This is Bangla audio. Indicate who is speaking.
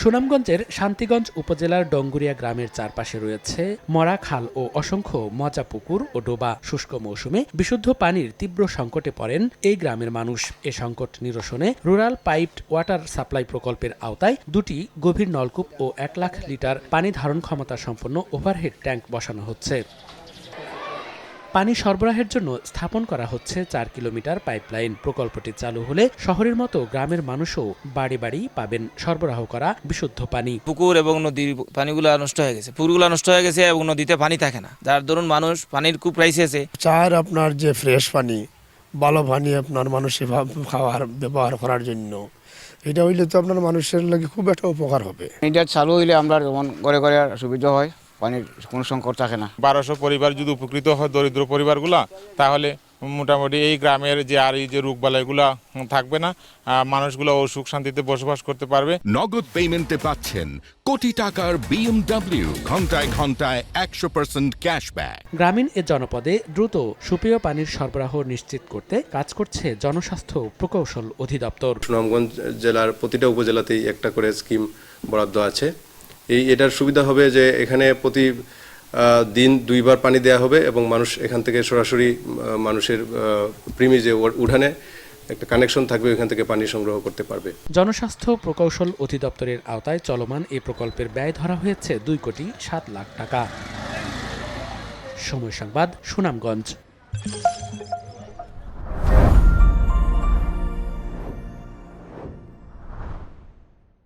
Speaker 1: সুনামগঞ্জের শান্তিগঞ্জ উপজেলার ডঙ্গুরিয়া গ্রামের চারপাশে রয়েছে মরা খাল ও অসংখ্য মজা পুকুর ও ডোবা। শুষ্ক মৌসুমে বিশুদ্ধ পানির তীব্র সংকটে পড়েন এই গ্রামের মানুষ। এ সংকট নিরসনে রুরাল পাইপড ওয়াটার সাপ্লাই প্রকল্পের আওতায় দুটি গভীর নলকূপ ও 1 লাখ লিটার পানি ধারণ ক্ষমতা সম্পন্ন ওভারহেড ট্যাঙ্ক বসানো হচ্ছে। পানি সরবরাহের জন্য স্থাপন করা হচ্ছে 4 কিলোমিটার পাইপলাইন। প্রকল্পটি চালু হলে শহরের মতো গ্রামের মানুষও বাড়ি বাড়ি পাবেন সরবরাহ করা বিশুদ্ধ পানি।
Speaker 2: পুকুর এবং নদীর পানিগুলো নষ্ট হয়ে গেছে, পুকুরগুলো নষ্ট হয়ে গেছে এবং নদীতে পানি থাকে না, যার দরুন মানুষ পানির খুব ক্রাইসিসে।
Speaker 3: চার আপনার যে ফ্রেশ পানি, ভালো পানি আপনার মানুষের খাওয়ার ব্যবহার করার জন্য, এটা হইলে তো আপনার মানুষের লাগে খুব একটা উপকার হবে।
Speaker 4: এটা চালু হইলে আমরা যেমন ঘরে ঘরে সুবিধা হয়, পানির কোনো সংকট থাকে না।
Speaker 5: 1200 পরিবার যদি উপকৃত হয়, দরিদ্র পরিবারগুলো, তাহলে মোটামুটি এই গ্রামের যে আর এই যে রোগবালাইগুলো থাকবে না, মানুষগুলো সুখ শান্তিতে বসবাস করতে পারবে।
Speaker 6: নগদ পেমেন্টে পাচ্ছেন কোটি টাকার BMW, ঘন্টায় ঘন্টায় 100% ক্যাশব্যাক।
Speaker 1: গ্রামীণ এ জনপদে দ্রুত সুপেয় পানির সরবরাহ নিশ্চিত করতে কাজ করছে জনস্বাস্থ্য প্রকৌশল অধিদপ্তর।
Speaker 7: সুনামগঞ্জ জেলার প্রতিটা উপজেলাতেই একটা করে স্কিম বরাদ্দ আছে। এটার সুবিধা হবে যে এখানে প্রতি দিন 2 বার পানি দেওয়া হবে এবং মানুষ এখান থেকে সরাসরি মানুষের প্রিমিজে উঠানে একটা কানেকশন থাকবে, এখান থেকে পানি সংগ্রহ করতে পারবে।
Speaker 1: জনস্বাস্থ্য প্রকৌশল অধিদপ্তরের আওতায় চলমান এই প্রকল্পের ব্যয় ধরা হয়েছে 2,07,00,000 টাকা। সময় সংবাদ, সুনামগঞ্জ।